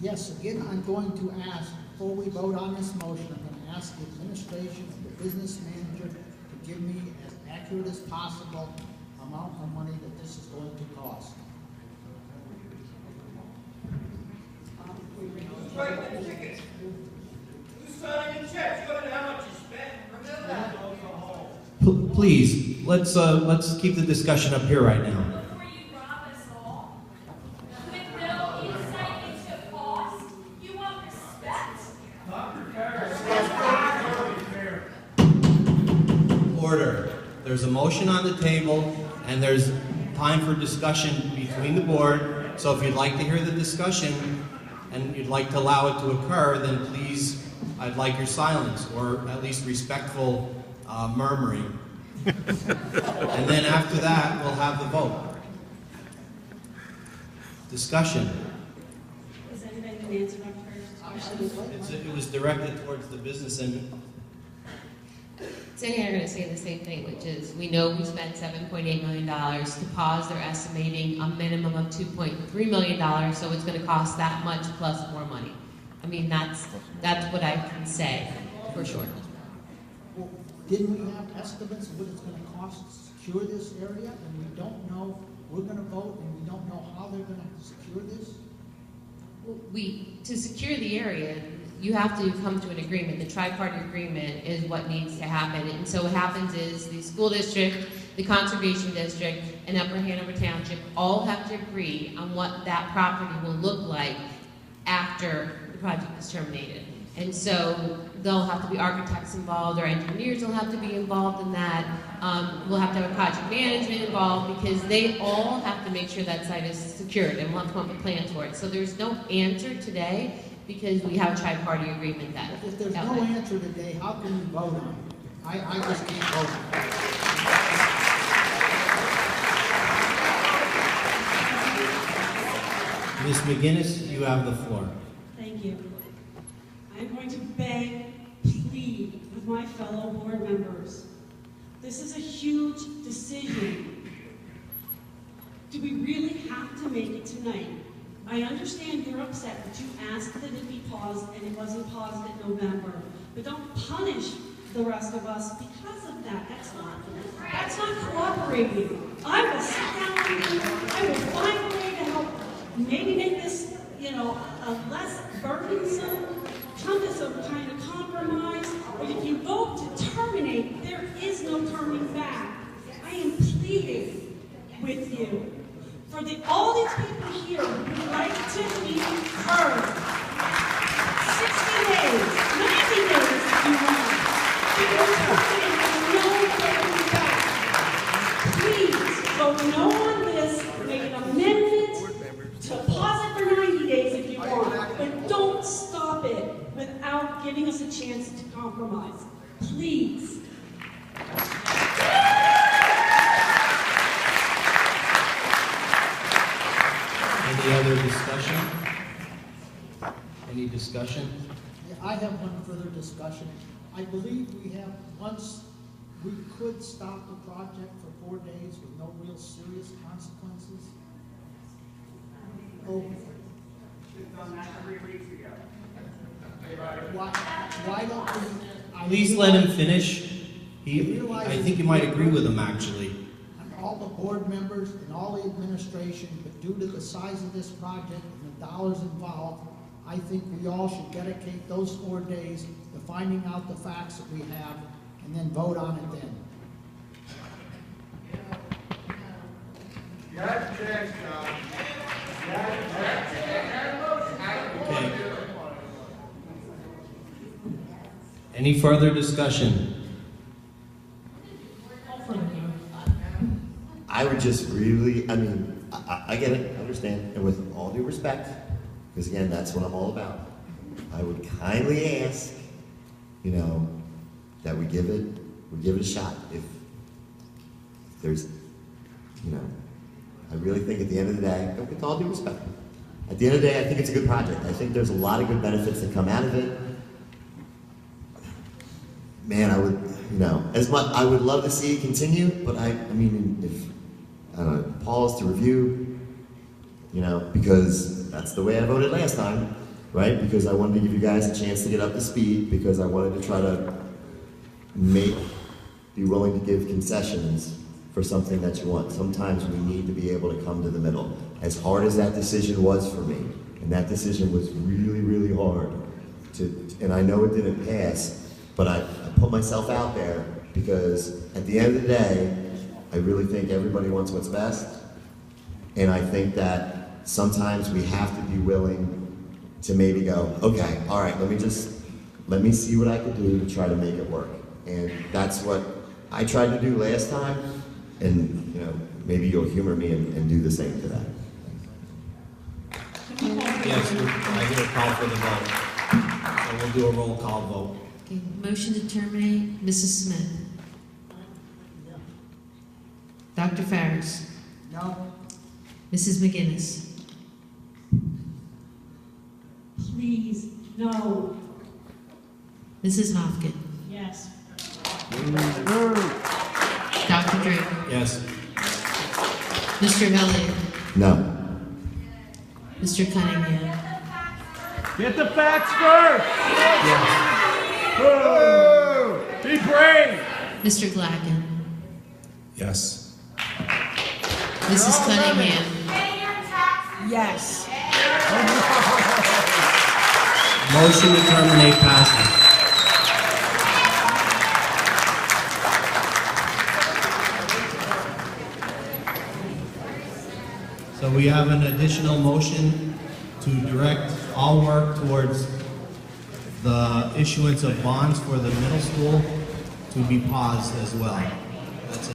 Yes, again, I'm going to ask, before we vote on this motion, I'm going to ask the administration and the business manager to give me as accurate as possible amount of money that this is going to cost. Who's writing the tickets? Who's signing the checks? You don't know how much you spent. Remember that. Please, let's keep the discussion up here right now. Before you rob us all, with no insight into cost, you want respect? Order. There's a motion on the table, and there's time for discussion between the board. So if you'd like to hear the discussion, and you'd like to allow it to occur, then please, I'd like your silence, or at least respectful murmuring. And then after that, we'll have the vote. Discussion. Is anybody going to answer my first question? It was directed towards the business end. Sandy and I are going to say the same thing, which is we know we spent $7.8 million to pause. They're estimating a minimum of $2.3 million, so it's going to cost that much plus more money. I mean, that's what I can say for sure. Well, didn't we have estimates of what it's going to cost to secure this area? And we don't know, we're going to vote and we don't know how they're going to secure this? To secure the area, you have to come to an agreement. The tri-party agreement is what needs to happen. And so what happens is the school district, the conservation district, and Upper Hanover Township all have to agree on what that property will look like after the project is terminated. And so there'll have to be architects involved, or engineers will have to be involved in that. We'll have to have project management involved because they all have to make sure that site is secured, and we'll have to come up with plans for it. So there's no answer today because we have a tri-party agreement that. If there's no answer today, how can we vote on it? I just can't vote on it. Ms. McGinnis, you have the floor. Thank you. I'm going to beg, plead with my fellow board members. This is a huge decision. Do we really have to make it tonight? I understand you're upset that you asked that it be paused and it wasn't paused in November. But don't punish the rest of us because of that. That's not cooperating. I will sit down with you. I will find a way to help maybe make this, a less burdensome, come to some kind of compromise. But if you vote to terminate, there is no turning back. I am pleading with you. For all these people here who would like to be heard. 60 days, 90 days if you want. If you're terminated, no turning back. Please vote no on this, make an amendment to pause it for 90 days if you want. But don't stop it without giving us a chance to compromise. Please. Any other discussion? Any discussion? Yeah, I have one further discussion. I believe we could stop the project for 4 days with no real serious consequences. Oh. We've done that 3 weeks ago. Why don't we? Please let him finish. I think you might agree with him, actually. All the board members and all the administration, but due to the size of this project and the dollars involved, I think we all should dedicate those 4 days to finding out the facts that we have and then vote on it then. Okay. Any further discussion? I would just really, I get it, I understand, and with all due respect, because again, that's what I'm all about, I would kindly ask, that we give it a shot. If there's, I really think at the end of the day, with all due respect, at the end of the day, I think it's a good project. I think there's a lot of good benefits that come out of it. Man, I would, as much, I would love to see it continue, but if pause to review, because that's the way I voted last time. right? Because I wanted to give you guys a chance to get up to speed, because I wanted to try to be willing to give concessions for something that you want. Sometimes we need to be able to come to the middle. As hard as that decision was for me, and that decision was really, really hard, and I know it didn't pass, but I put myself out there because at the end of the day, I really think everybody wants what's best, and I think that sometimes we have to be willing to maybe go, okay, all right, let me see what I can do to try to make it work. And that's what I tried to do last time, and maybe you'll humor me and do the same to that. Yes, I hear a call for the vote. So we'll do a roll call vote. Okay, motion to terminate, Mrs. Smith. Dr. Farris. No? Mrs. McGinnis. Please, no. Mrs. Hopkin. Yes. Dr. Drake. Yes. Mr. Elliott. No. Mr. Cunningham. Get the facts first! Yes. Whoa. Be brave! Mr. Glacken. Yes. Mrs. Cunningham. Yes. Motion to terminate passes. So we have an additional motion to direct all work towards the issuance of bonds for the middle school to be paused as well.